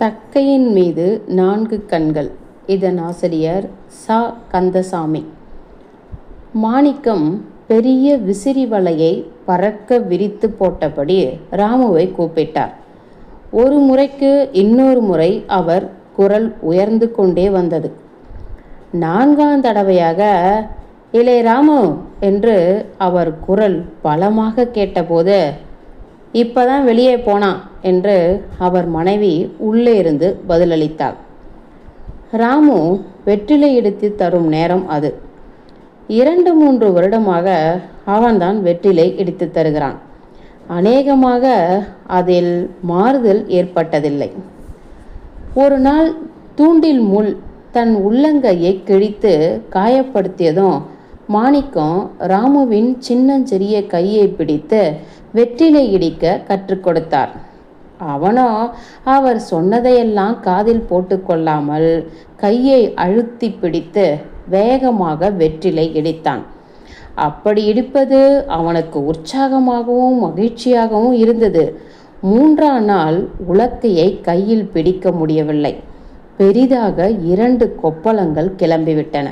தக்கையின் மீது 4 கண்கள். இதன் ஆசிரியர் ச. கந்தசாமி. மாணிக்கம் பெரிய விசிறி வலையை பறக்க விரித்து போட்டபடி ராமுவை கூப்பிட்டார். ஒரு முறைக்கு இன்னொரு முறை அவர் குரல் உயர்ந்து கொண்டே வந்தது. 4ஆம் தடவையாக இளைய ராமு என்று அவர் குரல் பலமாக கேட்டபோது, இப்பதான் வெளியே போனான் என்று அவர் மனைவி உள்ளே இருந்து பதிலளித்தாள். ராமு வெற்றிலை எடுத்து தரும் நேரம் அது. 2-3 வருடமாக அவன்தான் வெற்றிலை இடித்து தருகிறான். அநேகமாக அதில் மாறுதல் ஏற்பட்டதில்லை. ஒரு நாள் தூண்டில் முள் தன் உள்ளங்கையை கிழித்து காயப்படுத்தியதும் மாணிக்கம் ராமுவின் சின்னஞ்சிறிய கையை பிடித்து வெற்றிலை இடிக்க கற்றுக் கொடுத்தார். அவனோ அவர் சொன்னதையெல்லாம் காதில் போட்டுக்கொள்ளாமல் கையை அழுத்தி பிடித்து வேகமாக வெற்றிலை இடித்தான். அப்படி இடிப்பது அவனுக்கு உற்சாகமாகவும் மகிழ்ச்சியாகவும் இருந்தது. 3ஆம் நாள் உலக்கையை கையில் பிடிக்க முடியவில்லை. பெரிதாக 2 கொப்பளங்கள் கிளம்பிவிட்டன.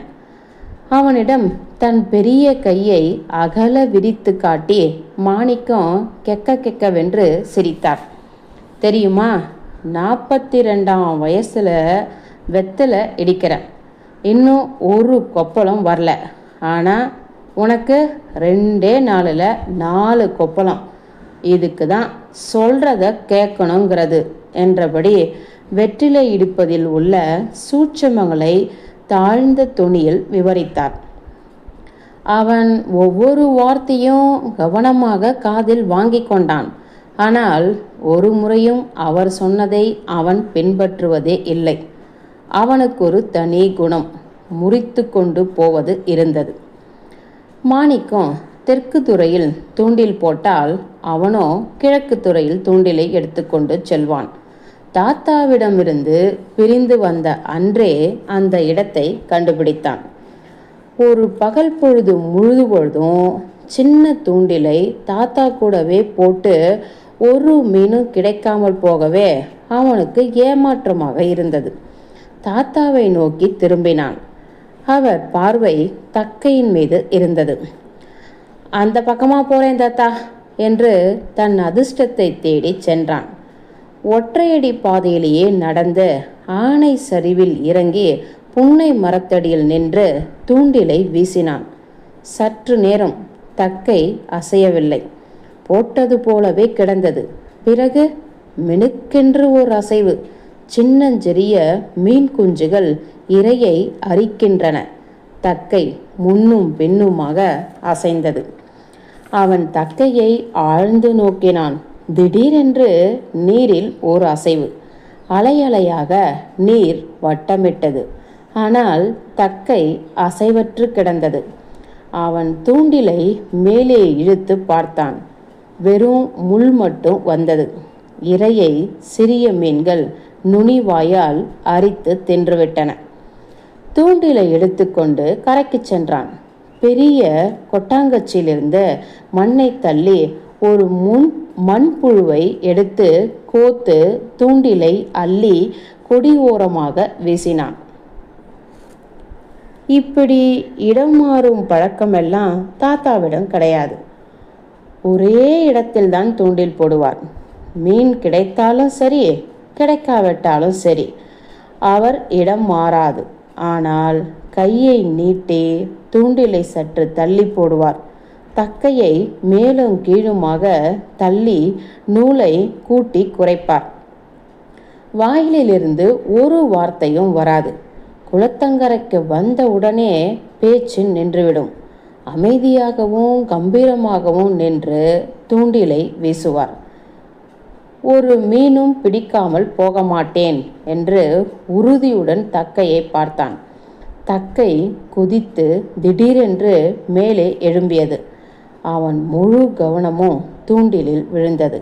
அவனிடம் தன் பெரிய கையை அகல விரித்து காட்டி மாணிக்கம் கெக்க கெக்கவென்று சிரித்தார். தெரியுமா, 42ஆம் வயசுல வெத்தலை இடிக்கிறேன். இன்னும் ஒரு கொப்பளம் வரல. ஆனால் உனக்கு 2 நாளில் 4 கொப்பளம். இதுக்கு தான் சொல்கிறத கேட்கணுங்கிறது என்றபடி வெற்றிலை இடிப்பதில் உள்ள சூட்சமங்களை தாழ்ந்த தொனியில் விவரித்தார். அவன் ஒவ்வொரு வார்த்தையும் கவனமாக காதில் வாங்கி கொண்டான். ஆனால் ஒரு முறையும் அவர் சொன்னதை அவன் பின்பற்றுவதே இல்லை. அவனுக்கு ஒரு தனி குணம், முறித்து கொண்டு போவது இருந்தது. மாணிக்கம் தெற்கு துறையில் தூண்டில் போட்டால் அவனோ கிழக்கு துறையில் தூண்டிலை எடுத்துக்கொண்டு செல்வான். தாத்தாவிடமிருந்து பிரிந்து வந்த அன்றே அந்த இடத்தை கண்டுபிடித்தான். ஒரு பகல் பொழுது முழுதும் சின்ன தூண்டிலை தாத்தா கூடவே போட்டு ஒரு மீனும் கிடைக்காமல் போகவே அவனுக்கு ஏமாற்றமாக இருந்தது. தாத்தாவை நோக்கி திரும்பினான். அவர் பார்வை தக்கையின் மீது இருந்தது. அந்த பக்கமாக போகிறேன் தாத்தா என்று தன் அதிர்ஷ்டத்தை தேடி சென்றான். ஒற்றையடி பாதையிலேயே நடந்து ஆனை சரிவில் இறங்கி புன்னை மரத்தடியில் நின்று தூண்டிலை வீசினான். சற்று நேரம் தக்கை அசையவில்லை. போட்டது போலவே கிடந்தது. பிறகு மினுக்கென்று ஓர் அசைவு. சின்னஞ்சிறிய மீன் குஞ்சுகள் இரையை அரிக்கின்றன. தக்கை முன்னும் பின்னுமாக அசைந்தது. அவன் தக்கையை ஆழ்ந்து நோக்கினான். திடீரென்று நீரில் ஓர் அசைவு. அலையலையாக நீர் வட்டமிட்டது. ஆனால் தக்கை அசைவற்று கிடந்தது. அவன் தூண்டிலை மேலே இழுத்து பார்த்தான். வெறும் முள் மட்டும் வந்தது. இரையை சிறிய மீன்கள் நுனிவாயால் அரித்து தின்றுவிட்டன. தூண்டிலை எடுத்துக்கொண்டு கரைக்கு சென்றான். பெரிய கொட்டாங்கச்சியிலிருந்து மண்ணை தள்ளி ஒரு மண்புழுவை எடுத்து கோத்து தூண்டிலை அள்ளி கொடி ஓரமாக வீசினான். இப்படி இடம் மாறும் பழக்கமெல்லாம் தாத்தாவிடம் கிடையாது. ஒரே இடத்தில்தான் தூண்டில் போடுவார். மீன் கிடைத்தாலும் சரி, கிடைக்காவிட்டாலும் சரி, அவர் இடம் மாறாது. ஆனால் கையை நீட்டி தூண்டிலை சற்று தள்ளி போடுவார். தக்கையை மேலும் கீழுமாக தள்ளி நூலை கூட்டி குறைப்பார். வாயிலிருந்து ஒரு வார்த்தையும் வராது. குளத்தங்கரைக்கு வந்த உடனே பேச்சு நின்றுவிடும். அமைதியாகவும் கம்பீரமாகவும் நின்று தூண்டிலை வீசுவார். ஒரு மீனும் பிடிக்காமல் போக மாட்டேன் என்று உறுதியுடன் தக்கையை பார்த்தான். தக்கை குதித்து திடீரென்று மேலே எழும்பியது. அவன் முழு கவனமும் தூண்டிலில் விழுந்தது.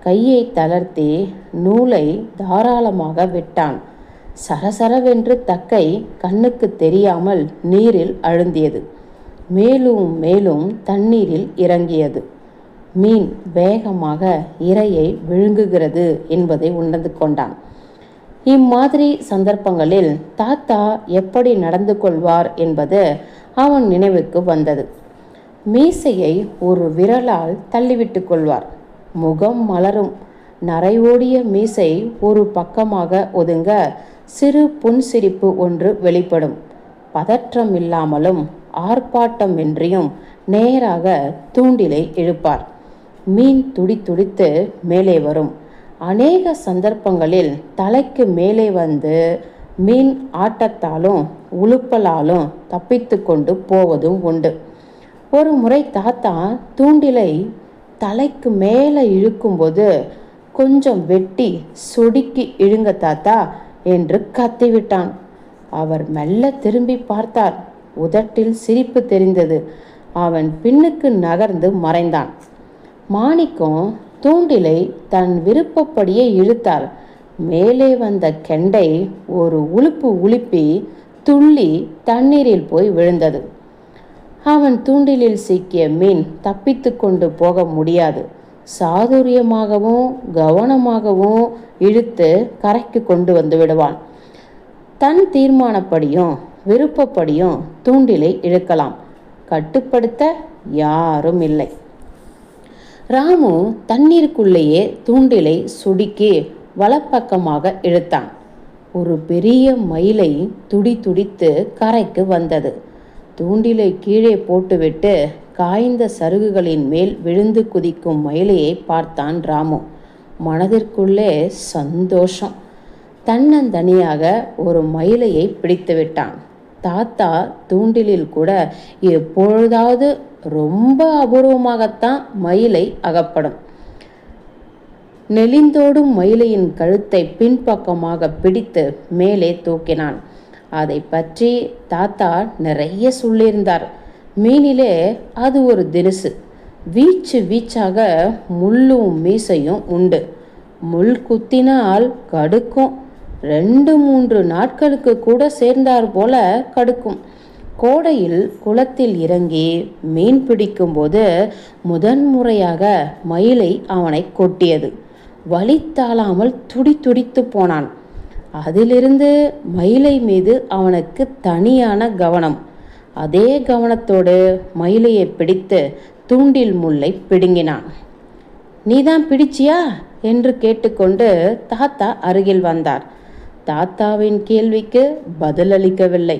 கையை தளர்த்தி நூலை தாராளமாக விட்டான். சரசரவென்று தக்கை கண்ணுக்கு தெரியாமல் நீரில் அழுந்தியது. மேலும் மேலும் தண்ணீரில் இறங்கியது. மீன் வேகமாக இரையை விழுங்குகிறது என்பதை உணர்ந்து கொண்டான். இம்மாதிரி சந்தர்ப்பங்களில் தாத்தா எப்படி நடந்து கொள்வார் என்பது அவன் நினைவுக்கு வந்தது. மீசையை ஒரு விரலால் தள்ளிவிட்டு கொள்வார். முகம் மலரும். நரையோடிய மீசை ஒரு பக்கமாக ஒதுங்க சிறு புன்சிரிப்பு ஒன்று வெளிப்படும். பதற்றம் இல்லாமலும் ஆர்ப்பாட்டமின்றியும் நேராக தூண்டிலை இழுப்பார். மீன் துடி துடித்து மேலே வரும். அநேக சந்தர்ப்பங்களில் தலைக்கு மேலே வந்து மீன் ஆட்டத்தாலும் உழுப்பலாலும் தப்பித்து கொண்டு போவதும் உண்டு. ஒரு முறை தாத்தா தூண்டிலை தலைக்கு மேலே இழுக்கும்போது, கொஞ்சம் வெட்டி சொடுக்கி இழுங்க தாத்தா என்று கத்திவிட்டான். அவர் மெல்ல திரும்பி பார்த்தார். உதட்டில் சிரிப்பு தெரிந்தது. அவன் பின்னுக்கு நகர்ந்து மறைந்தான். மாணிக்கம் தூண்டிலை தன் விருப்பப்படியே இழுத்தார். மேலே வந்த கெண்டை ஒரு உலுப்பு உலுப்பி துள்ளி தண்ணீரில் போய் விழுந்தது. அவன் தூண்டிலில் சிக்கிய மீன் தப்பித்து கொண்டு போக முடியாது. சாதுரியமாகவும் கவனமாகவும் இழுத்து கரைக்கு கொண்டு வந்து விடுவான். தன் தீர்மானப்படியும் விருப்பப்படியும் தூண்டிலை இழுக்கலாம். கட்டுப்படுத்த யாரும் இல்லை. ராமு தண்ணீருக்குள்ளேயே தூண்டிலை சுடுக்கி வலப்பக்கமாக இழுத்தான். ஒரு பெரிய மயிலை துடி துடித்து கரைக்கு வந்தது. தூண்டிலை கீழே போட்டுவிட்டு காய்ந்த சருகுகளின் மேல் விழுந்து குதிக்கும் மயிலையை பார்த்தான் ராமு. மனதிற்குள்ளே சந்தோஷம். தன்னந்தனியாக ஒரு மயிலையை பிடித்து விட்டான். தாத்தா தூண்டிலில் கூட எப்பொழுதாவது ரொம்ப அபூர்வமாகத்தான் மயிலை அகப்படும். நெளிந்தோடும் மயிலையின் கழுத்தை பின்பக்கமாக பிடித்து மேலே தூக்கினான். அதை பற்றி தாத்தா நிறைய சொல்லியிருந்தார். மீனிலே அது ஒரு தினுசு. வீச்சு வீச்சாக முள்ளும் மீசையும் உண்டு. முள் குத்தினால் கடுக்கும். 2-3 நாட்களுக்கு கூட சேர்ந்தார் போல கடுக்கும். கோடையில் குளத்தில் இறங்கி மீன் பிடிக்கும்போது முதன்முறையாக மயிலை அவனை கொட்டியது. வலி தாழாமல் துடி துடித்து போனான். அதிலிருந்து மயிலை மீது அவனுக்கு தனியான கவனம். அதே கவனத்தோடு மயிலையை பிடித்து தூண்டில் முள்ளை பிடுங்கினான். நீதான் பிடிச்சியா என்று கேட்டுக்கொண்டு தாத்தா அருகில் வந்தார். தாத்தாவின் கேள்விக்கு பதிலளிக்கவில்லை.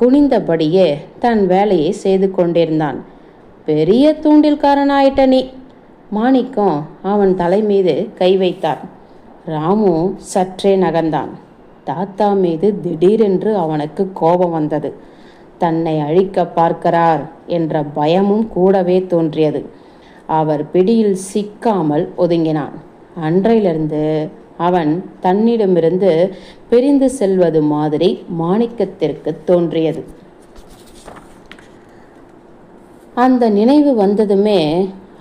குனிந்தபடியே தன் வேலையை செய்து கொண்டிருந்தான். பெரிய தூண்டில்காரனாயிட்ட நீ. மாணிக்கம் அவன் தலை மீது கை வைத்தார். ராமு சற்றே நகர்ந்தான். தாத்தா மீது திடீரென்று அவனுக்கு கோபம் வந்தது. தன்னை அழிக்க பார்க்கிறார் என்ற பயமும் கூடவே தோன்றியது. அவர் பிடியில் சிக்காமல் ஒதுங்கினான். அன்றையிலிருந்து அவன் தன்னிடமிருந்து பிரிந்து செல்வது மாதிரி மாணிக்கத்திற்கு தோன்றியது. அந்த நினைவு வந்ததுமே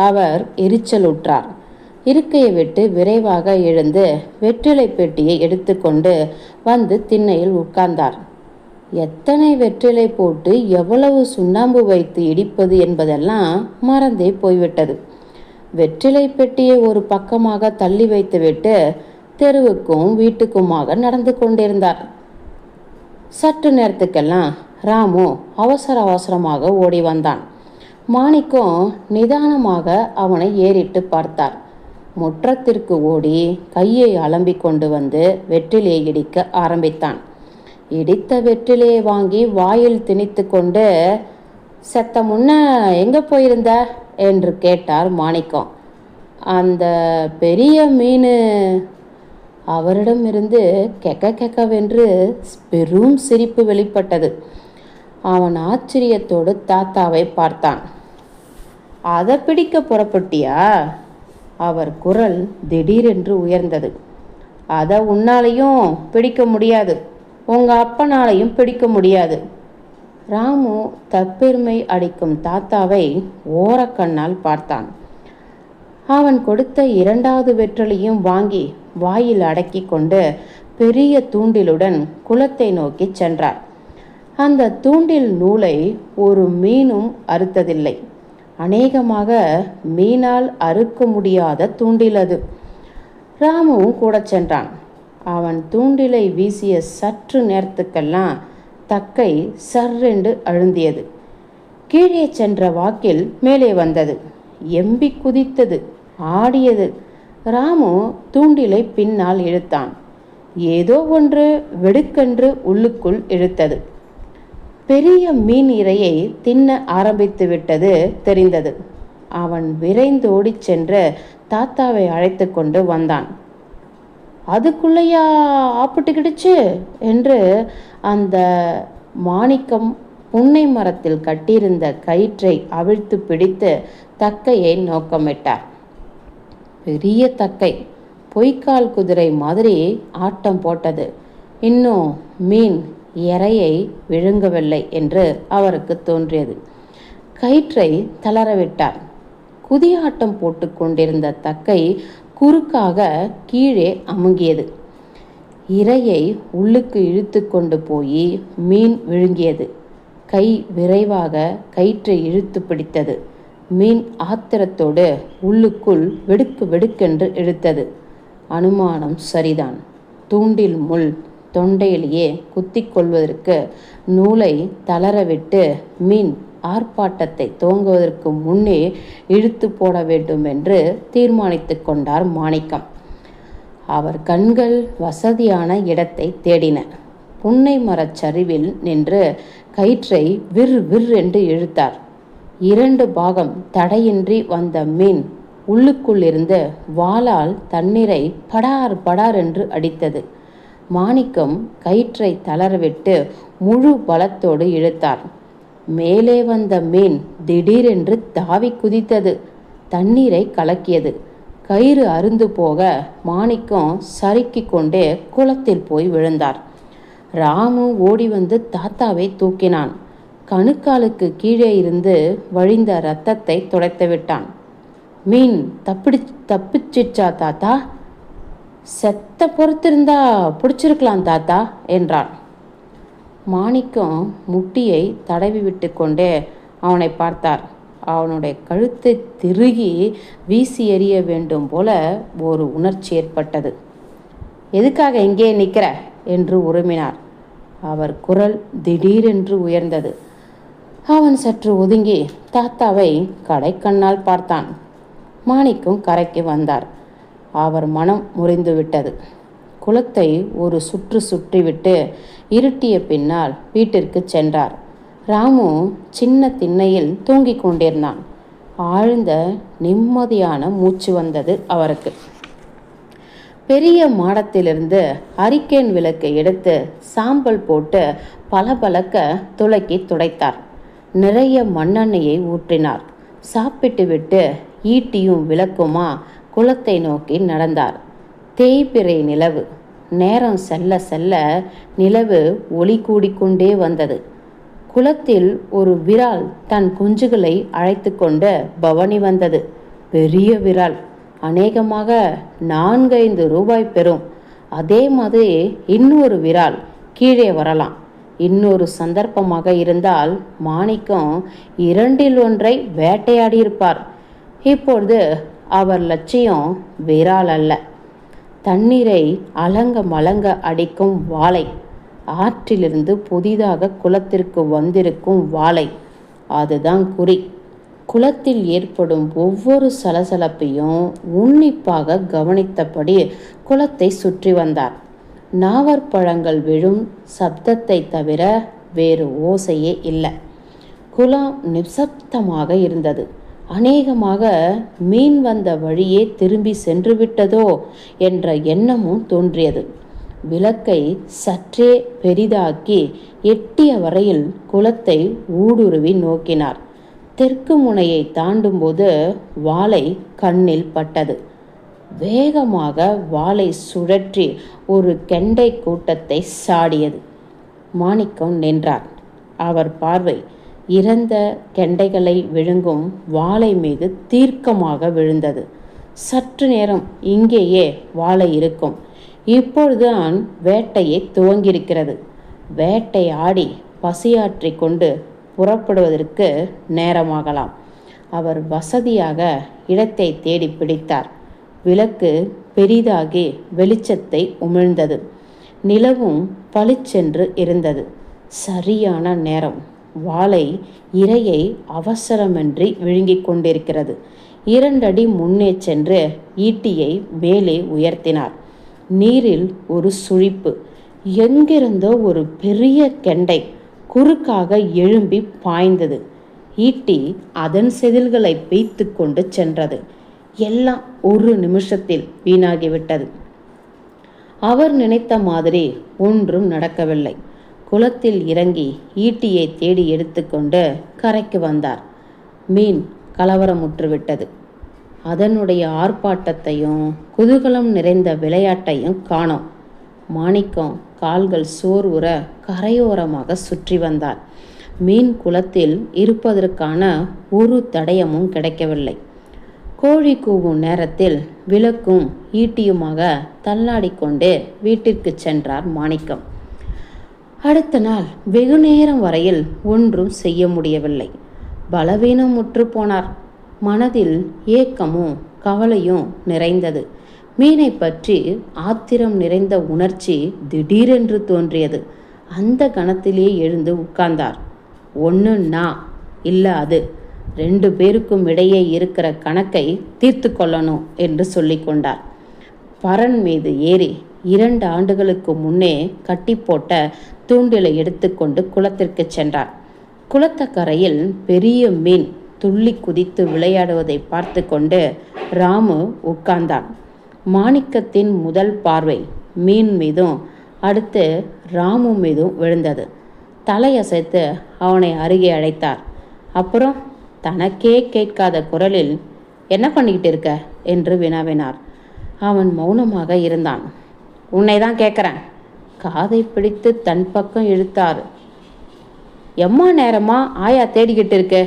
அவர் எரிச்சலுற்றார். இருக்கையை விட்டு விரைவாக எழுந்து வெற்றிலை பெட்டியை எடுத்துக்கொண்டு வந்து திண்ணையில் உட்கார்ந்தார். எத்தனை வெற்றிலை போட்டு எவ்வளவு சுண்ணாம்பு வைத்து இடிப்பது என்பதெல்லாம் மறந்தே போய்விட்டது. வெற்றிலை பெட்டியை ஒரு பக்கமாக தள்ளி வைத்துவிட்டு தெருவுக்கும் வீட்டுக்குமாக நடந்து கொண்டிருந்தார். சற்று நேரத்துக்கெல்லாம் ராமு அவசர அவசரமாக ஓடி வந்தான். மாணிக்கம் நிதானமாக அவனை ஏறிட்டு பார்த்தார். முற்றத்திற்கு ஓடி கையை அலம்பிக் கொண்டு வந்து வெற்றிலையை இடிக்க ஆரம்பித்தான். இடித்த வெற்றிலையை வாங்கி வாயில் திணித்து கொண்டு, செத்த முன்ன எங்கே போயிருந்த என்று கேட்டார் மாணிக்கம். அந்த பெரிய மீன். அவரிடமிருந்து கெக்க கெக்கவென்று பெரும் சிரிப்பு வெளிப்பட்டது. அவன் ஆச்சரியத்தோடு தாத்தாவை பார்த்தான். அதை பிடிக்க புறப்பட்டியா? அவர் குரல் திடீரென்று உயர்ந்தது. அதை உன்னாலையும் பிடிக்க முடியாது, உங்க அப்பனாலையும் பிடிக்க முடியாது. ராமு தற்பெருமை அடிக்கும் தாத்தாவை ஓரக்கண்ணால் பார்த்தான். அவன் கொடுத்த 2வது வெற்றிலையும் வாங்கி வாயில் அடக்கி கொண்டு பெரிய தூண்டிலுடன் குளத்தை நோக்கி சென்றார். அந்த தூண்டில் நூலை ஒரு மீனும் அறுத்ததில்லை. அநேகமாக மீனால் அறுக்க முடியாத தூண்டில் அது. ராமுவும் கூட சென்றான். அவன் தூண்டிலை வீசிய சற்று நேரத்துக்கெல்லாம் தக்கை சர்ரென்று அழுந்தியது. கீழே சென்ற வாக்கில் மேலே வந்தது. எம்பி குதித்தது, ஆடியது. ராமு தூண்டிலை பின்னால் இழுத்தான். ஏதோ ஒன்று வெடுக்கென்று உள்ளுக்குள் இழுத்தது. பெரிய மீன் இரையை தின்ன ஆரம்பித்து விட்டது தெரிந்தது. அவன் விரைந்தோடி சென்று தாத்தாவை அழைத்து கொண்டு வந்தான். அதுக்குள்ளையா ஆப்பிட்டுக்கிடுச்சு என்று அந்த மாணிக்கம் புன்னை மரத்தில் கட்டியிருந்த கயிற்றை அவிழ்த்து பிடித்து தக்கையை நோக்கமிட்டார். பெரிய தக்கை பொய்க்கால் குதிரை மாதிரி ஆட்டம் போட்டது. இன்னும் மீன் இரையை விழுங்கவில்லை என்று அவருக்கு தோன்றியது. கயிற்றை தளரவிட்டார். குதியாட்டம் போட்டு கொண்டிருந்த தக்கை குறுக்காக கீழே அமுங்கியது. இரையை உள்ளுக்கு இழுத்து கொண்டு போய் மீன் விழுங்கியது. கை விரைவாக கயிற்றை இழுத்து பிடித்தது. மீன் ஆத்திரத்தோடு உள்ளுக்குள் வெடுக்கு வெடுக்கென்று இழுத்தது. அனுமானம் சரிதான். தூண்டில் முள் தொண்டையிலேயே குத்தி கொள்வதற்கு நூலை தளரவிட்டு மீன் ஆர்ப்பாட்டத்தை துவங்குவதற்கு முன்னே இழுத்து போட வேண்டும் என்று தீர்மானித்து கொண்டார் மாணிக்கம். அவர் கண்கள் வசதியான இடத்தை தேடின. புன்னை மரச் சரிவில் நின்று கயிற்றை விர் விர் என்று இழுத்தார். 2 பாகம் தடையின்றி வந்த மீன் உள்ளுக்குள்ளிருந்து வாளால் தண்ணீரை படார் படார் என்று அடித்தது. மாணிக்கம் கயிற்றை தளரவிட்டு முழு பலத்தோடு இழுத்தார். மேலே வந்த மீன் திடீரென்று தாவி குதித்தது. தண்ணீரை கலக்கியது. கயிறு அருந்து போக மாணிக்கம் சறுக்கி கொண்டே குளத்தில் போய் விழுந்தார். ராமு ஓடி வந்து தாத்தாவை தூக்கினான். கணுக்காலுக்கு கீழே இருந்து வழிந்த இரத்தத்தை துடைத்து விட்டான். மீன் தப்பிச்சிச்சா தாத்தா? செத்த பொறுத்திருந்தா பிடிச்சிருக்கலாம் தாத்தா என்றான். மாணிக்கம் முட்டியை தடவி விட்டு கொண்டே அவனை பார்த்தார். அவனுடைய கழுத்தை திருகி வீசி எறிய வேண்டும் போல ஒரு உணர்ச்சி ஏற்பட்டது. எதுக்காக எங்கே நிற்கிற என்று உருமினார். அவர் குரல் திடீரென்று உயர்ந்தது. அவன் சற்று ஒதுங்கி தாத்தாவை கடைக்கண்ணால் பார்த்தான். மாணிக்கம் கரைக்கு வந்தார். அவர் மனம் முறிந்து விட்டது. குளத்தை ஒரு சுற்று சுற்றிவிட்டு இருட்டிய பின்னால் வீட்டிற்கு சென்றார். ராமு சின்ன திண்ணையில் தூங்கிக் கொண்டிருந்தான். ஆழ்ந்த நிம்மதியான மூச்சு வந்தது அவருக்கு. பெரிய மாடத்திலிருந்து அரிக்கேன் விளக்கை எடுத்து சாம்பல் போட்டு பளபளக்க துளக்கி துடைத்தார். நிறைய மண்ணெண்ணெயை ஊற்றினார். சாப்பிட்டு விட்டு ஈட்டியும் விளக்குமா குளத்தை நோக்கி நடந்தார். தேய்பிறை நிலவு. நேரம் செல்ல செல்ல நிலவு ஒளி கூடிக்கொண்டே வந்தது. குளத்தில் ஒரு விரால் தன் குஞ்சுகளை அழைத்து கொண்டு பவனி வந்தது. பெரிய விரால், அநேகமாக 4-5 ரூபாய் பெறும். அதே மாதிரி இன்னொரு விரால் கீழே வரலாம். இன்னொரு சந்தர்ப்பமாக இருந்தால் மாணிக்கம் 2இல் 1 வேட்டையாடியிருப்பார். இப்பொழுது அவர் லட்சியம் விரால் அல்ல, தண்ணீரை அலங்க மலங்க அடிக்கும் வாளை, ஆற்றிலிருந்து புதிதாக குளத்திற்கு வந்திருக்கும் வாளை. அதுதான் குறி. குளத்தில் ஏற்படும் ஒவ்வொரு சலசலப்பையும் உன்னிப்பாக கவனித்தபடி குளத்தை சுற்றி வந்தார். நாவற்பழங்கள் விழும் சப்தத்தை தவிர வேறு ஓசையே இல்லை. குளம் நிசப்தமாக இருந்தது. அநேகமாக மீன் வந்த வழியே திரும்பி சென்று விட்டதோ என்ற எண்ணமும் தோன்றியது. விளக்கை சற்றே பெரிதாக்கி எட்டிய வரையில் குளத்தை ஊடுருவி நோக்கினார். தெற்கு முனையை தாண்டும்போது வாளை கண்ணில் பட்டது. வேகமாக வாளை சுழற்றி ஒரு கெண்டை கூட்டத்தை சாடியது. மாணிக்கம் நின்றார். அவர் பார்வை இறந்த கெண்டைகளை விழுங்கும் வாளை மீது தீர்க்கமாக விழுந்தது. சற்று நேரம் இங்கேயே வாளை இருக்கும். இப்பொழுதுதான் வேட்டையை துவங்கியிருக்கிறது. வேட்டை ஆடி பசியாற்றி கொண்டு புறப்படுவதற்கு நேரமாகலாம். அவர் வசதியாக இடத்தை தேடி பிடித்தார். விளக்கு பெரிதாகி வெளிச்சத்தை உமிழ்ந்தது. நிலவும் பளிச்சென்று இருந்தது. சரியான நேரம். வாளை இரையை அவசரமின்றி விழுங்கிக் கொண்டிருக்கிறது. 2 அடி முன்னே சென்று ஈட்டியை மேலே உயர்த்தினார். நீரில் ஒரு சுழிப்பு. எங்கிருந்தோ ஒரு பெரிய கெண்டை குறுக்காக எழும்பி பாய்ந்தது. ஈட்டி அதன் செதில்களை பேய்த்து கொண்டு சென்றது. எல்லாம் ஒரு நிமிஷத்தில் வீணாகிவிட்டது. அவர் நினைத்த மாதிரி ஒன்றும் நடக்கவில்லை. குளத்தில் இறங்கி ஈட்டியை தேடி எடுத்துக்கொண்டு கரைக்கு வந்தார். மீன் கலவரமுற்றுவிட்டது. அதனுடைய ஆர்ப்பாட்டத்தையும் குதூகலம் நிறைந்த விளையாட்டையும் காணோம். மாணிக்கம் கால்கள் சோர்வுற கரையோரமாக சுற்றி வந்தார். மீன் குளத்தில் இருப்பதற்கான ஒரு தடயமும் கிடைக்கவில்லை. கோழி கூவும் நேரத்தில் விளக்கும் ஈட்டியுமாக தள்ளாடிக்கொண்டு வீட்டிற்கு சென்றார் மாணிக்கம். அடுத்த நாள் வெகு நேரம் வரையில் ஒன்றும் செய்ய முடியவில்லை. பலவீனம் முற்று போனார். மனதில் ஏக்கமும் கவலையும் நிறைந்தது. மீனை பற்றி ஆத்திரம் நிறைந்த உணர்ச்சி திடீரென்று தோன்றியது. அந்த கணத்திலே எழுந்து உட்கார்ந்தார். ஒன்று நான் இல்லை, அது 2 பேருக்கும் இடையே இருக்கிற கணக்கை தீர்த்து கொள்ளணும் என்று சொல்லி கொண்டார். பரன் மீது ஏறி 2 ஆண்டுகளுக்கு முன்னே கட்டி போட்ட தூண்டிலை எடுத்துக்கொண்டு குளத்திற்கு சென்றார். குளத்தக்கரையில் பெரிய மீன் துள்ளி குதித்து விளையாடுவதை பார்த்து கொண்டு ராமு உட்கார்ந்தான். மாணிக்கத்தின் முதல் பார்வை மீன் மீதும் அடுத்து ராமு மீதும் விழுந்தது. தலையசைத்து அவனை அருகே அழைத்தார். அப்புறம் தனக்கே கேட்காத குரலில், என்ன பண்ணிக்கிட்டு இருக்க என்று வினாவினார். அவன் மௌனமாக இருந்தான். உன்னை தான் கேட்குறேன். காதை பிடித்து தன் பக்கம் இழுத்தார். எம்மா நேரமா ஆயா தேடிக்கிட்டு இருக்க,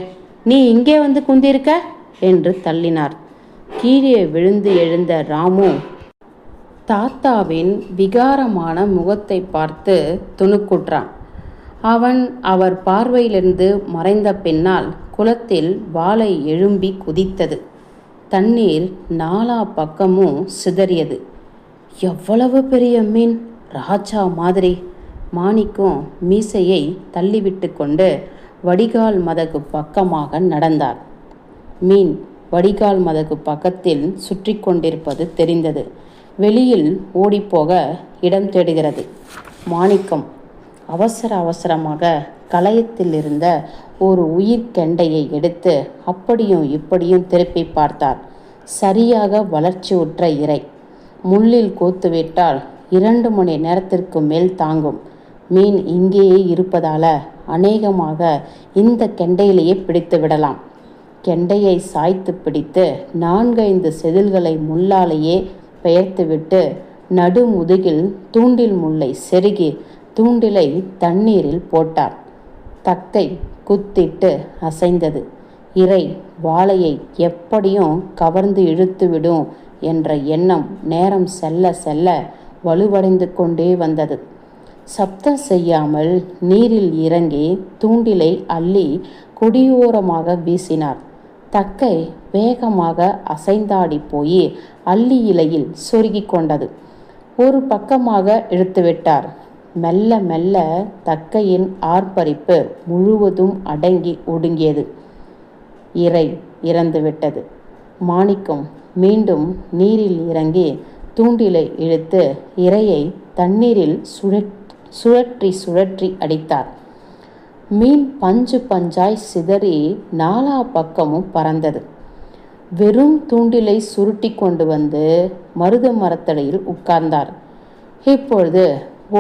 நீ இங்கே வந்து குந்திருக்க என்று தள்ளினார். கீழே விழுந்து எழுந்த ராமு தாத்தாவின் விகாரமான முகத்தை பார்த்து துணுக்குற்றான். அவன் அவர் பார்வையிலிருந்து மறைந்த பின்னால் குளத்தில் வாளை எழும்பி குதித்தது. தண்ணீர் 4 பக்கமும் சிதறியது. எவ்வளவு பெரிய மீன்! ராஜா மாதிரி! மாணிக்கம் மீசையை தள்ளிவிட்டு கொண்டு வடிகால் மதகு பக்கமாக நடந்தார். மீன் வடிகால் மதகு பக்கத்தில் சுற்றி கொண்டிருப்பது தெரிந்தது. வெளியில் ஓடிப்போக இடம் தேடுகிறது. மாணிக்கம் அவசரமாக கலயத்தில் இருந்த ஒரு உயிர்கெண்டையை எடுத்து அப்படியும் இப்படியும் திருப்பி பார்த்தார். சரியாக வளர்ச்சியுற்ற இரை. முள்ளில் கோத்துவிட்டால் 2 மணி நேரத்திற்கு மேல் தாங்கும். மீன் இங்கேயே இருப்பதால அநேகமாக இந்த கெண்டையிலேயே பிடித்து விடலாம். கெண்டையை சாய்த்து பிடித்து 4-5 செதில்களை முள்ளாலேயே பெயர்த்துவிட்டு நடுமுதுகில் தூண்டில் முள்ளை செருகி தூண்டிலை தண்ணீரில் போட்டார். தக்கை குத்திட்டு அசைந்தது. இரை வாளையை எப்படியும் கவர்ந்து இழுத்துவிடும் என்ற எண்ணம் நேரம் செல்ல செல்ல வலுவடைந்து கொண்டே வந்தது. சப்தம் செய்யாமல் நீரில் இறங்கி தூண்டிலை அள்ளி கொடியோரமாக வீசினார். தக்கை வேகமாக அசைந்தாடி போய் அள்ளி இலையில் சொருகி கொண்டது. ஒரு பக்கமாக இழுத்துவிட்டார். மெல்ல மெல்ல தக்கையின் ஆர்ப்பரிப்பு முழுவதும் அடங்கி ஒடுங்கியது. இரை இறந்துவிட்டது. மாணிக்கம் மீண்டும் நீரில் இறங்கி தூண்டிலை இழுத்து இரையை தண்ணீரில் சுழற்றி சுழற்றி அடித்தார். மீன் பஞ்சு பஞ்சாய் சிதறி 4 பக்கமும் பறந்தது. வெறும் தூண்டிலை சுருட்டி கொண்டு வந்து மருத மரத்தடியில் உட்கார்ந்தார். இப்பொழுது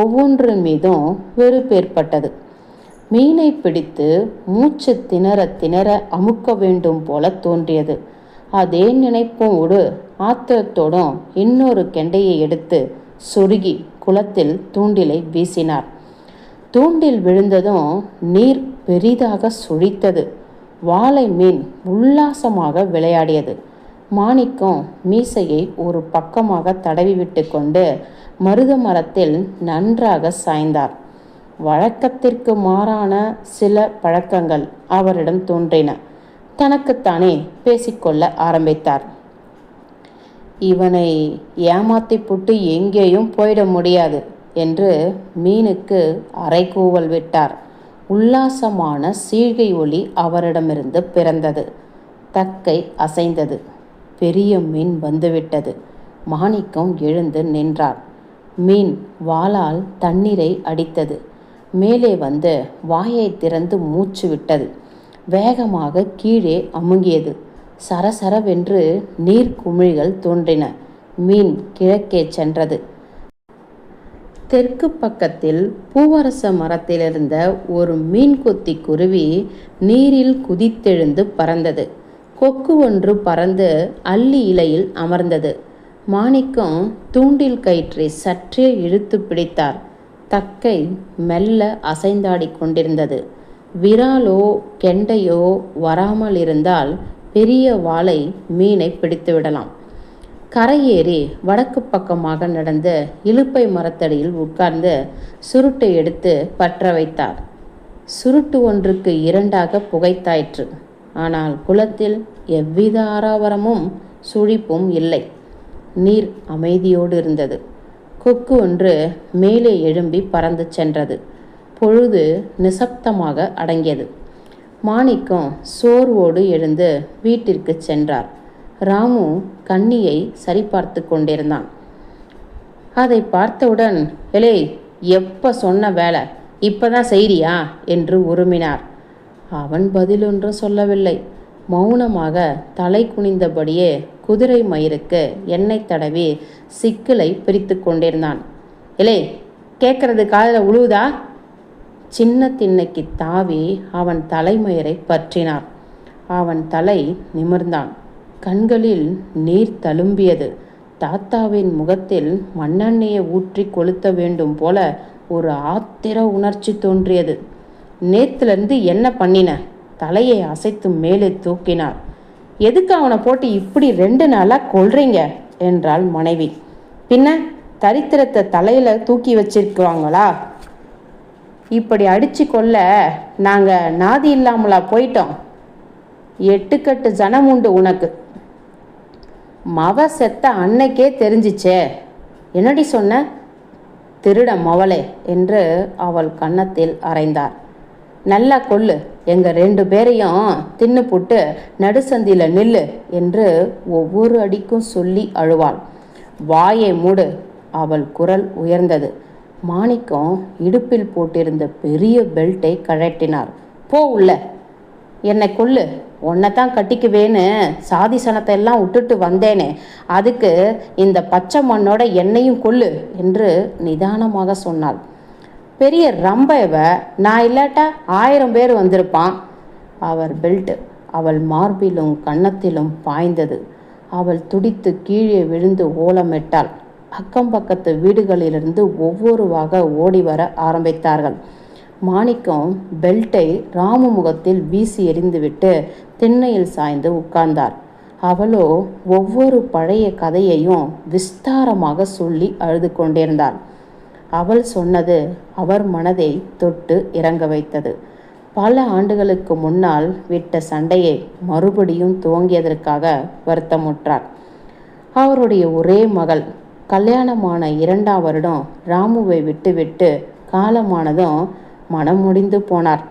ஒவ்வொன்றின் மீதும் வெறுப்பேற்பட்டது. மீனை பிடித்து மூச்சு திணற திணற அமுக்க வேண்டும் போல தோன்றியது. அதே நினைப்போடு ஆத்திரத்தோடும் இன்னொரு கெண்டையை எடுத்து சொருகி குளத்தில் தூண்டிலை வீசினார். தூண்டில் விழுந்ததும் நீர் பெரிதாக சுழித்தது. வாளை மீன் உல்லாசமாக விளையாடியது. மாணிக்கம் மீசையை ஒரு பக்கமாக தடவிவிட்டு கொண்டு மருத மரத்தில் நன்றாக சாய்ந்தார். வழக்கத்திற்கு மாறான சில பழக்கங்கள் அவரிடம் தோன்றின. தனக்குத்தானே பேசிக்கொள்ள ஆரம்பித்தார். இவனை ஏமாத்தி புட்டு எங்கேயும் போயிட முடியாது என்று மீனுக்கு அறைகூவல் விட்டார். உல்லாசமான சீழ்கை ஒலி அவரிடமிருந்து பிறந்தது. தக்கை அசைந்தது. பெரிய மீன் வந்துவிட்டது. மாணிக்கம் எழுந்து நின்றார். மீன் வாளால் தண்ணீரை அடித்தது. மேலே வந்து வாயை திறந்து மூச்சு விட்டது. வேகமாக கீழே அமுங்கியது. சரசரவென்று நீர்க்குமிழிகள் தோன்றின. மீன் கிழக்கே சென்றது. தெற்கு பக்கத்தில் பூவரச மரத்திலிருந்த ஒரு மீன்கொத்தி குருவி நீரில் குதித்தெழுந்து பறந்தது. கொக்கு ஒன்று பறந்து அல்லி இலையில் அமர்ந்தது. மாணிக்கம் தூண்டில் கயிற்றை சற்றே இழுத்து பிடித்தார். தக்கை மெல்ல அசைந்தாடி கொண்டிருந்தது. விராலோ கெண்டையோ வராமல் இருந்தால் பெரிய வாளை மீனை பிடித்து விடலாம். கரையேறி வடக்கு பக்கமாக நடந்து இலுப்பை மரத்தடியில் உட்கார்ந்து சுருட்டை எடுத்து பற்ற வைத்தார். சுருட்டு ஒன்றுக்கு இரண்டாக புகைத்தாயிற்று. ஆனால் குளத்தில் எவ்வித ஆரவாரமும் சுழிப்பும் இல்லை. நீர் அமைதியோடு இருந்தது. கொக்கு ஒன்று மேலே எழும்பி பறந்து சென்றது. பொழுது நிசப்தமாக அடங்கியது. மாணிக்கம் சோர்வோடு எழுந்து வீட்டிற்கு சென்றார். ராமு கண்ணியை சரிபார்த்து கொண்டிருந்தான். அதை பார்த்தவுடன், "எலே, எப்ப சொன்ன வேலை, இப்பதான் செய்றியா?" என்று உருமினார். அவன் பதிலொன்றும் சொல்லவில்லை. மௌனமாக தலை குனிந்தபடியே குதிரை மயிருக்கு எண்ணெய் தடவி சிக்கலை பிரித்து கொண்டிருந்தான். "எலே, கேட்கறது காதில் உழுவுதா?" சின்ன திண்ணைக்கு தாவி அவன் தலைமயிரை பற்றினார். அவன் தலை நிமிர்ந்தான். கண்களில் நீர் தழும்பியது. தாத்தாவின் முகத்தில் மண்ணெண்ணெயை ஊற்றி கொளுத்த வேண்டும் போல ஒரு ஆத்திர உணர்ச்சி தோன்றியது. "நேத்திலிருந்து என்ன பண்ணின?" தலையை அசைத்து மேலே தூக்கினார். "எதுக்கு அவனை போட்டு இப்படி 2 நாளாக கொல்றீங்க?" என்றாள் மனைவி. "பின்ன தரித்திரத்தை தலையில தூக்கி வச்சிருக்குவாங்களா? இப்படி அடிச்சு கொல்ல நாங்கள் நாதி இல்லாமலா போயிட்டோம்? 8 கட்டு ஜனம் உண்டு உனக்கு. மவ செத்த அன்னைக்கே தெரிஞ்சிச்சே. என்னடி சொன்ன? திருட மவளே" என்று அவள் கன்னத்தில் அறைந்தார். "நல்லா கொல்லு, எங்கள் 2 பேரையும் தின்னு போட்டு நடுசந்தியில் நில்லு" என்று ஒவ்வொரு அடிக்கும் சொல்லி அழுவாள். "வாயை மூடு." அவள் குரல் உயர்ந்தது. மாணிக்கம் இடுப்பில் போட்டிருந்த பெரிய பெல்ட்டை கழட்டினார். "போ உள்ள, என்னை கொல்லு. உன்னைத்தான் கட்டிக்குவேன்னு சாதி சனத்தை எல்லாம் விட்டுட்டு வந்தேனே, அதுக்கு இந்த பச்சை மண்ணோட என்னையும் கொல்லு" என்று நிதானமாக சொன்னாள். "பெரிய ரம்பைவ, நான் இல்லாட்டா 1000 பேர் வந்திருப்பான்." அவர் பெல்ட் அவள் மார்பிலும் கன்னத்திலும் பாய்ந்தது. அவள் துடித்து கீழே விழுந்து ஓலமிட்டாள். அக்கம் பக்கத்து வீடுகளிலிருந்து ஒவ்வொருவாக ஓடி வர ஆரம்பித்தார்கள். மாணிக்கம் பெல்ட்டை ராமு முகத்தில் வீசி எறிந்துவிட்டு திண்ணையில் சாய்ந்து உட்கார்ந்தார். அவளோ ஒவ்வொரு பழைய கதையையும் விஸ்தாரமாக சொல்லி அழுது கொண்டிருந்தாள். அவள் சொன்னது அவர் மனதை தொட்டு இறங்க வைத்தது. பல ஆண்டுகளுக்கு முன்னால் விட்ட சண்டையை மறுபடியும் துவங்கியதற்காக வருத்தமுற்றார். அவருடைய ஒரே மகள் கல்யாணமான 2ஆம் வருடம் ராமுவை விட்டுவிட்டு காலமானதும் மனம் முடிந்து போனார்.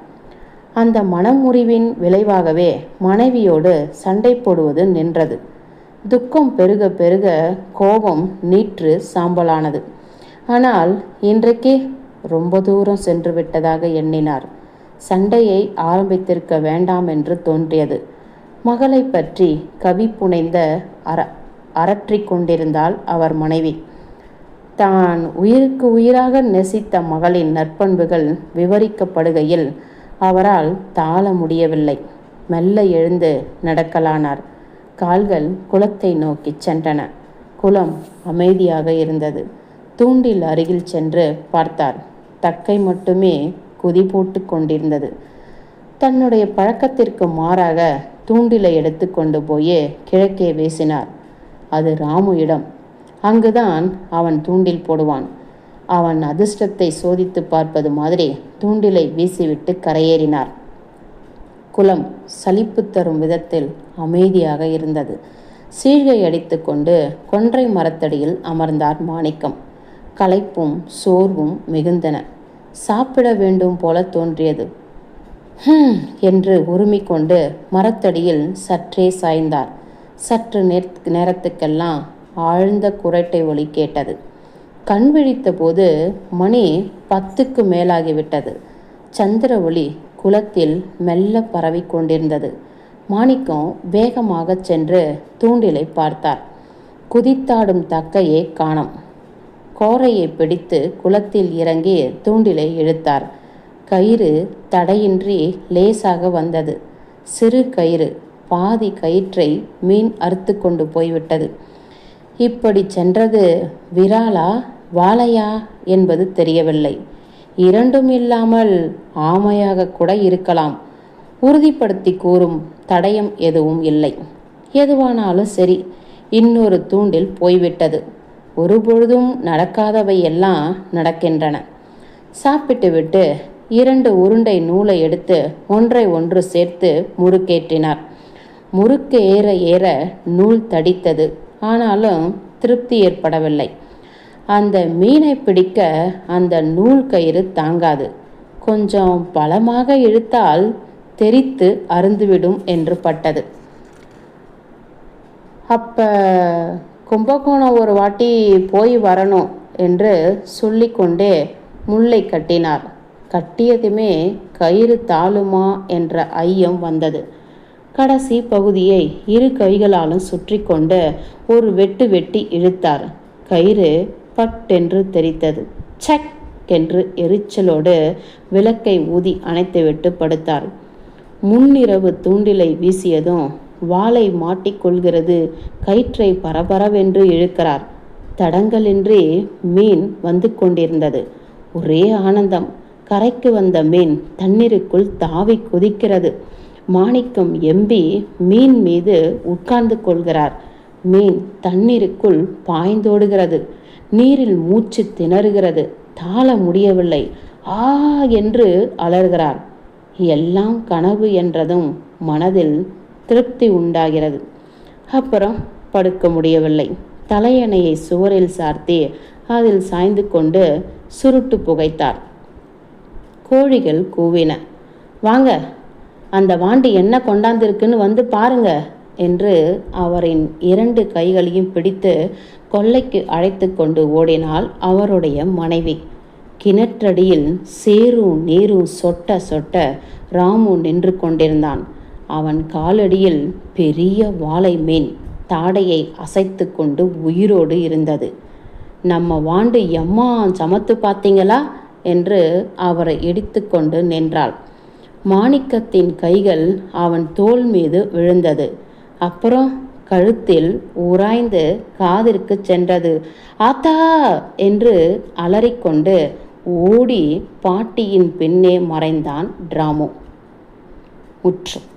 அந்த மனமுறிவின் விளைவாகவே மனைவியோடு சண்டை போடுவது நின்றது. துக்கம் பெருக பெருக கோபம் நீற்று சாம்பலானது. ஆனால் இன்றைக்கே ரொம்ப தூரம் சென்று விட்டதாக எண்ணினார். சண்டையை ஆரம்பித்திருக்க வேண்டாம் என்று தோன்றியது. மகளை பற்றி கவி புனைந்த அரற்றிக் கொண்டிருந்தாள் அவர் மனைவி. தான் உயிருக்கு உயிராக நேசித்த மகளின் நற்பண்புகள் விவரிக்கப்படுகையில் அவரால் தாழ முடியவில்லை. மெல்ல எழுந்து நடக்கலானார். கால்கள் குளத்தை நோக்கி சென்றன. குளம் அமைதியாக இருந்தது. தூண்டில் அருகில் சென்று பார்த்தார். தக்கை மட்டுமே குதி போட்டு கொண்டிருந்தது. தன்னுடைய பழக்கத்திற்கு மாறாக தூண்டிலை எடுத்து கொண்டு போய் கிழக்கே வீசினார். அது ராமு இடம். அங்குதான் அவன் தூண்டில் போடுவான். அவன் அதிர்ஷ்டத்தை சோதித்து பார்ப்பது மாதிரி தூண்டிலை வீசிவிட்டு கரையேறினார். குளம் சலிப்பு தரும் விதத்தில் அமைதியாக இருந்தது. சீழ்கை அடித்து கொண்டு கொன்றை மரத்தடியில் அமர்ந்தார் மாணிக்கம். களைப்பும் சோர்வும் மிகுந்தன. சாப்பிட வேண்டும் போல தோன்றியது. என்று உருமிக்கொண்டு மரத்தடியில் சற்றே சாய்ந்தார். சற்று நேரத்துக்கெல்லாம் ஆழ்ந்த குரைட்டை ஒலி கேட்டது. கண் விழித்த போது மணி 10க்கு மேலாகிவிட்டது. சந்திர ஒளி குளத்தில் மெல்ல பரவி கொண்டிருந்தது. மாணிக்கம் வேகமாக சென்று தூண்டிலை பார்த்தார். குதித்தாடும் தக்கையை காணோம். கோரையை பிடித்து குளத்தில் இறங்கி தூண்டிலை இழுத்தார். கயிறு தடையின்றி லேசாக வந்தது. சிறு கயிறு. பாதி கயிற்றை மீன் அறுத்து கொண்டு போய்விட்டது. இப்படி சென்றது விராலா வாளையா என்பது தெரியவில்லை. இரண்டும் இல்லாமல் ஆமையாக கூட இருக்கலாம். உறுதிப்படுத்தி கூறும் தடயம் எதுவும் இல்லை. எதுவானாலும் சரி, இன்னொரு தூண்டில் போய்விட்டது. ஒருபொழுதும் நடக்காதவை எல்லாம் நடக்கின்றன. சாப்பிட்டுவிட்டு 2 உருண்டை நூலை எடுத்து ஒன்றை ஒன்று சேர்த்து முறுக்கேற்றினார். முறுக்கு ஏற ஏற நூல் தடித்தது. ஆனாலும் திருப்தி ஏற்படவில்லை. அந்த மீனை பிடிக்க அந்த நூல் கயிறு தாங்காது. கொஞ்சம் பலமாக இழுத்தால் தெரித்து அருந்துவிடும் என்று பட்டது. அப்ப கும்பகோணம் ஒரு வாட்டி போய் வரணும் என்று சொல்லிக்கொண்டே முல்லை கட்டினார். கட்டியதுமே கயிறு தாழுமா என்ற ஐயம் வந்தது. கடைசி பகுதியை 2 கைகளாலும் சுற்றி கொண்டு ஒரு வெட்டு வெட்டி இழுத்தார். கயிறு பட்டென்று தெரித்தது. சக் என்று எரிச்சலோடு விளக்கை ஊதி அணைத்துவிட்டு படுத்தார். முன்னிரவு தூண்டிலை வீசியதும் வாளை மாட்டிக்கொள்கிறது. கயிற்றை பரபரவென்று இழுக்கிறார். தடங்களின்றி மீன் வந்து கொண்டிருந்தது. ஒரே ஆனந்தம். கரைக்கு வந்த மீன் தண்ணீருக்குள் தாவி குதிக்கிறது. மாணிக்கம் எம்பி மீன் மீது உட்கார்ந்து கொள்கிறார். மீன் தண்ணீருக்குள் பாய்ந்தோடுகிறது. நீரில் மூச்சு திணறுகிறது. தாள முடியவில்லை. ஆ என்று அலறுகிறார். எல்லாம் கனவு என்றதும் மனதில் திருப்தி உண்டாகிறது. அப்புறம் படுக்க முடியவில்லை. தலையணையை சுவரில் சார்த்தி அதில் சாய்ந்து கொண்டு சுருட்டு புகைத்தார். கோழிகள் கூவின. வாங்க, அந்த வாண்டி என்ன கொண்டாந்திருக்குன்னு வந்து பாருங்க என்று அவரின் 2 கைகளையும் பிடித்து கொல்லைக்கு அழைத்து கொண்டு ஓடினாள் அவருடைய மனைவி. கிணற்றடியில் சேரும் நீரும் சொட்ட சொட்ட ராமு நின்று கொண்டிருந்தான். அவன் காலடியில் பெரிய வாளை மீன் தாடையை அசைத்து கொண்டு உயிரோடு இருந்தது. நம்ம வாண்டு எம்மா சமத்து பார்த்தீங்களா என்று அவரை இடித்து கொண்டு நின்றாள். மாணிக்கத்தின் கைகள் அவன் தோள் மீது விழுந்தது. அப்புறம் கழுத்தில் உராய்ந்து காதிற்கு சென்றது. ஆத்தா என்று அலறிக்கொண்டு ஓடி பாட்டியின் பின்னே மறைந்தான் ராமு. முற்றம்.